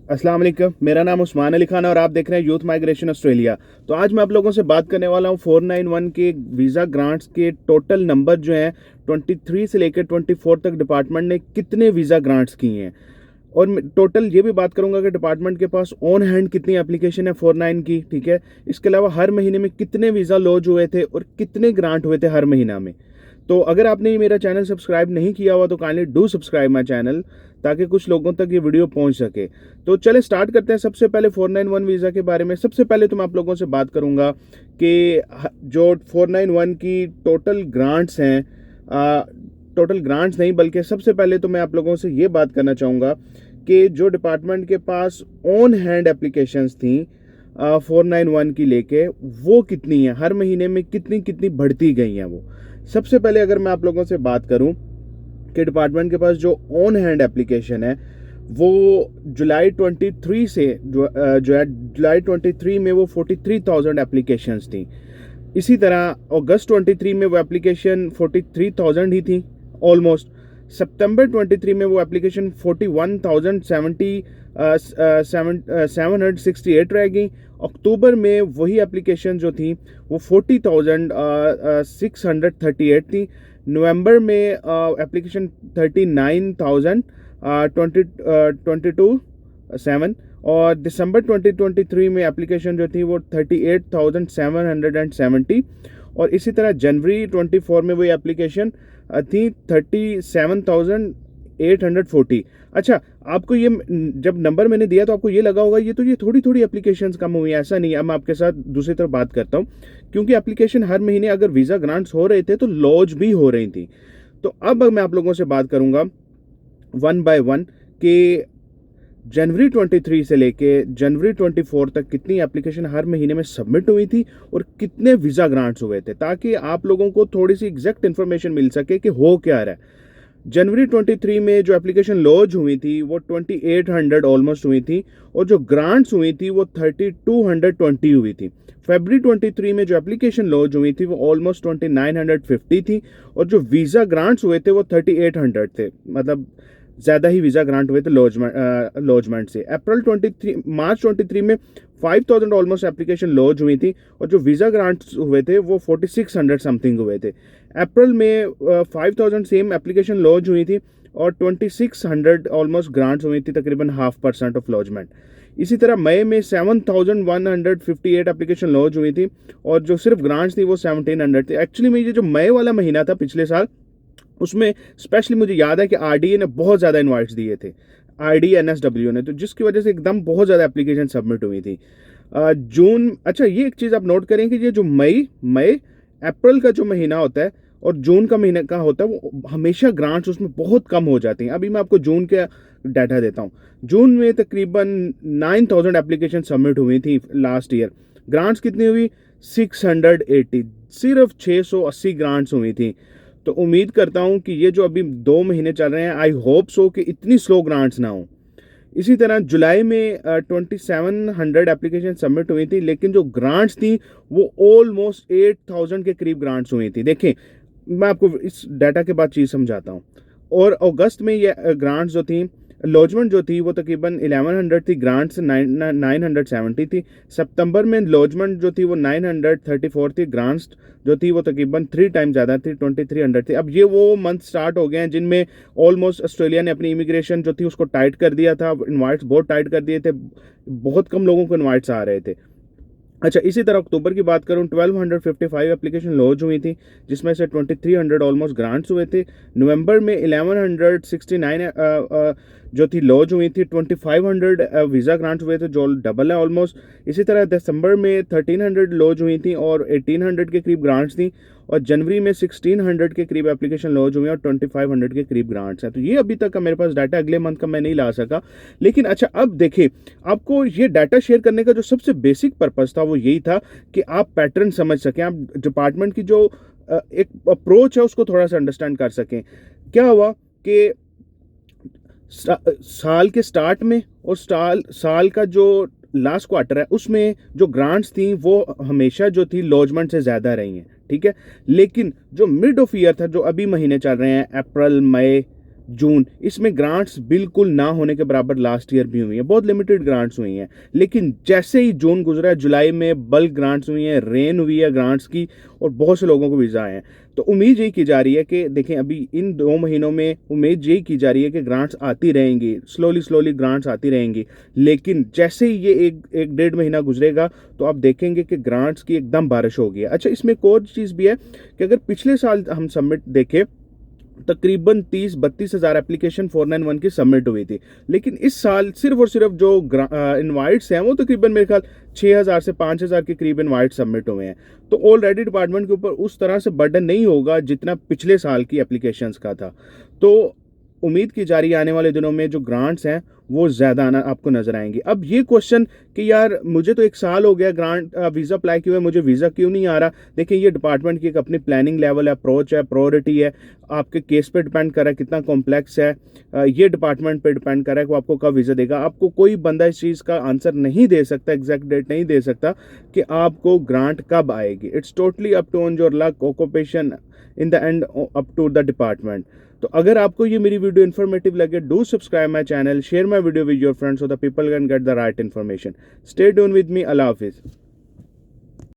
अस्सलाम वालेकुम, मेरा नाम उस्मान अली खान और आप देख रहे हैं यूथ माइग्रेशन ऑस्ट्रेलिया। तो आज मैं आप लोगों से बात करने वाला हूँ 491 के वीज़ा ग्रांट्स के टोटल नंबर जो हैं 23 से लेकर 24 तक डिपार्टमेंट ने कितने वीज़ा ग्रांट्स किए हैं। और टोटल ये भी बात करूंगा कि डिपार्टमेंट के पास ऑन हैंड कितनी एप्लीकेशन है 49 की, ठीक है। इसके अलावा हर महीने में कितने वीज़ा लॉन्च हुए थे और कितने ग्रांट हुए थे हर महीना में। तो अगर आपने ये मेरा चैनल सब्सक्राइब नहीं किया हुआ तो kindly do subscribe my channel, ताकि कुछ लोगों तक ये वीडियो पहुंच सके। तो चले स्टार्ट करते हैं। सबसे पहले 491 वीज़ा के बारे में सबसे पहले तो मैं आप लोगों से बात करूंगा कि जो 491 की टोटल ग्रांट्स हैं, टोटल ग्रांट्स नहीं बल्कि सबसे पहले तो मैं आप लोगों से ये बात करना चाहूँगा कि जो डिपार्टमेंट के पास ऑन हैंड एप्लीकेशंस थी 491 की लेके, वो कितनी है, हर महीने में कितनी कितनी बढ़ती गई हैं वो। सबसे पहले अगर मैं आप लोगों से बात करूं कि डिपार्टमेंट के पास जो ऑन हैंड एप्लीकेशन है वो जुलाई 23 से जो है जुलाई 23 में वो 43,000 एप्लीकेशंस थी। इसी तरह अगस्त 23 में वो एप्लीकेशन 43,000 ही थी ऑलमोस्ट। सितंबर 23 में वो एप्लीकेशन 41,768 रह गई। अक्टूबर में वही एप्लीकेशन जो थी वो 40,638 थी। नवंबर में एप्लीकेशन 39,022 और दिसंबर 2023 में एप्लीकेशन जो थी वो 38,770। और इसी तरह जनवरी 24 में वही एप्लीकेशन थी 37,840। अच्छा, आपको ये जब नंबर मैंने दिया तो आपको ये लगा होगा ये थोड़ी थोड़ी एप्लीकेशंस कम हुई है। ऐसा नहीं है। अब मैं आपके साथ दूसरी तरफ बात करता हूँ, क्योंकि एप्लीकेशन हर महीने अगर वीज़ा ग्रांट्स हो रहे थे तो लॉन्च भी हो रही थी। तो अब मैं आप लोगों से बात करूंगा वन बाय वन कि जनवरी 23 से लेके जनवरी 24 तक कितनी एप्लीकेशन हर महीने में सबमिट हुई थी और कितने वीज़ा ग्रांट्स हुए थे, ताकि आप लोगों को थोड़ी सी एग्जैक्ट इन्फॉर्मेशन मिल सके कि हो क्या रहा है। जनवरी 23 में जो एप्लीकेशन लॉन्च हुई थी वो 2800 ऑलमोस्ट हुई थी और जो ग्रांट्स हुई थी वो 3220 हुई थी। फरवरी 23 में जो एप्लीकेशन लॉन्च हुई थी वो ऑलमोस्ट 2950 थी और जो वीज़ा ग्रांट्स हुए थे वो 3800 थे। मतलब ज़्यादा ही वीज़ा ग्रांट हुए थे लॉन्चमेंट से। मार्च 23 में 5000 ऑलमोस्ट एप्लीकेशन लॉन्च हुई थी और जो वीज़ा ग्रांट्स हुए थे वो 4600 समथिंग हुए थे। अप्रैल में 5000 सेम एप्लीकेशन लॉन्च हुई थी और 2600 ऑलमोस्ट ग्रांट्स हुई थी, तकरीबन 0.5% ऑफ लॉन्चमेंट। इसी तरह मई में 7158 एप्लीकेशन लॉन्च हुई थी और जो सिर्फ ग्रांट्स थी वो 1700 थी। एक्चुअली में ये जो मई वाला महीना था पिछले साल, उसमें स्पेशली मुझे याद है कि आरडीए ने बहुत ज़्यादा इनवाइट्स दिए थे, आरडीए एनएसडब्ल्यू ने, तो जिसकी वजह से एकदम बहुत ज़्यादा एप्लीकेशन सबमिट हुई थी। जून, अच्छा ये एक चीज़ आप नोट करें कि ये जो मई अप्रैल का जो महीना होता है और जून का महीना का होता है वो हमेशा ग्रांट्स उसमें बहुत कम हो जाती हैं। अभी मैं आपको जून के डाटा देता हूँ। जून में तकरीबन 9000 एप्लीकेशन सबमिट हुई थी लास्ट ईयर। ग्रांट्स कितनी हुई 680, सिर्फ 680 ग्रांट्स हुई थी। तो उम्मीद करता हूं कि ये जो अभी 2 महीने चल रहे हैं, आई होप सो कि इतनी स्लो ग्रांट्स ना हो। इसी तरह जुलाई में 2700 एप्लीकेशन सबमिट हुई थी, लेकिन जो ग्रांट्स थी वो ऑलमोस्ट 8000 के करीब ग्रांट्स हुई थी। देखें, मैं आपको इस डाटा के बाद चीज़ समझाता हूँ। और अगस्त में ये ग्रांट्स जो थी, लॉन्चमेंट जो थी वो तकरीबन 1100 थी, ग्रांट्स 970 थी। सितंबर में लॉन्चमेंट जो थी वो 934 थी, ग्रांट्स जो थी वो तकरीबन 3 टाइम ज़्यादा थी, 2300 थी। अब ये वो मंथ स्टार्ट हो गए हैं जिनमें ऑलमोस्ट ऑस्ट्रेलिया ने अपनी इमिग्रेशन जो थी उसको टाइट कर दिया था, इन्वाइट्स बहुत टाइट कर दिए थे, बहुत कम लोगों को इन्वाइट्स आ रहे थे। अच्छा, इसी तरह अक्टूबर की बात करूं 1255 एप्लीकेशन लॉन्च हुई थी, जिसमें से 2300 ऑलमोस्ट ग्रांट्स हुए थे। नवंबर में 1169 जो थी लॉन्च हुई थी, 2500 वीज़ा ग्रांट्स हुए थे, जो डबल है ऑलमोस्ट। इसी तरह दिसंबर में 1300 लॉन्च हुई थी और 1800 के करीब ग्रांट्स थी। और जनवरी में 1600 के करीब एप्लीकेशन लॉन्च हुई और 2500 के करीब ग्रांट्स हैं। तो ये अभी तक का मेरे पास डाटा, अगले मंथ का मैं नहीं ला सका। लेकिन अच्छा, अब देखिए, आपको ये डाटा शेयर करने का जो सबसे बेसिक पर्पस था वो यही था कि आप पैटर्न समझ सकें, आप डिपार्टमेंट की जो एक अप्रोच है उसको थोड़ा सा अंडरस्टैंड कर सकें। क्या हुआ कि साल के स्टार्ट में और साल का जो लास्ट क्वार्टर है उसमें जो ग्रांट्स थी वो हमेशा जो थी लॉन्चमेंट से ज़्यादा रही हैं, ठीक है। लेकिन जो मिड ऑफ ईयर था, जो अभी महीने चल रहे हैं, अप्रैल, मई, जून, इसमें ग्रांट्स बिल्कुल ना होने के बराबर लास्ट ईयर भी हुई है, बहुत लिमिटेड ग्रांट्स हुई हैं। लेकिन जैसे ही जून गुजरा है, जुलाई में बल्क ग्रांट्स हुई हैं, रेन हुई है ग्रांट्स की, और बहुत से लोगों को वीज़ा आए हैं। तो उम्मीद यही की जा रही है कि देखें, अभी इन 2 महीनों में उम्मीद यही की जा रही है कि ग्रांट्स आती रहेंगी, स्लोली ग्रांट्स आती रहेंगी। लेकिन जैसे ही ये एक डेढ़ महीना गुजरेगा तो आप देखेंगे कि ग्रांट्स की एकदम बारिश होगी। अच्छा, इसमें एक और चीज़ भी है कि अगर पिछले साल हम सबमिट देखें, तकरीबन 30-32 हज़ार एप्लीकेशन 491 की सबमिट हुई थी। लेकिन इस साल सिर्फ और सिर्फ जो इनवाइट्स हैं वो तकरीबन मेरे ख्याल 6,000 से 5,000 के करीब इनवाइट सबमिट हुए हैं। तो ऑलरेडी डिपार्टमेंट के ऊपर उस तरह से बर्डन नहीं होगा जितना पिछले साल की एप्लीकेशंस का था। तो उम्मीद की जा रही है आने वाले दिनों में जो ग्रांट्स हैं वो ज़्यादा आना आपको नज़र आएंगी। अब ये क्वेश्चन कि यार मुझे तो 1 साल हो गया ग्रांट वीज़ा अप्लाई किए हुए, मुझे वीज़ा क्यों नहीं आ रहा? देखिए, ये डिपार्टमेंट की एक अपनी प्लानिंग लेवल है, अप्रोच है, प्रायोरिटी है, आपके केस पे डिपेंड कर रहा है कितना कॉम्प्लेक्स है। ये डिपार्टमेंट पे डिपेंड कर रहा है कि वो आपको कब वीज़ा देगा। आपको कोई बंदा इस चीज़ का आंसर नहीं दे सकता, एग्जैक्ट डेट नहीं दे सकता कि आपको ग्रांट कब आएगी। It's totally up to on your luck, occupation, in the end up to the department. तो अगर आपको ये मेरी वीडियो इन्फॉर्मेटिव लगे, do subscribe my channel, share my video with your friends so the people can get the right information. Stay tune with me. अल्लाह हाफिज़।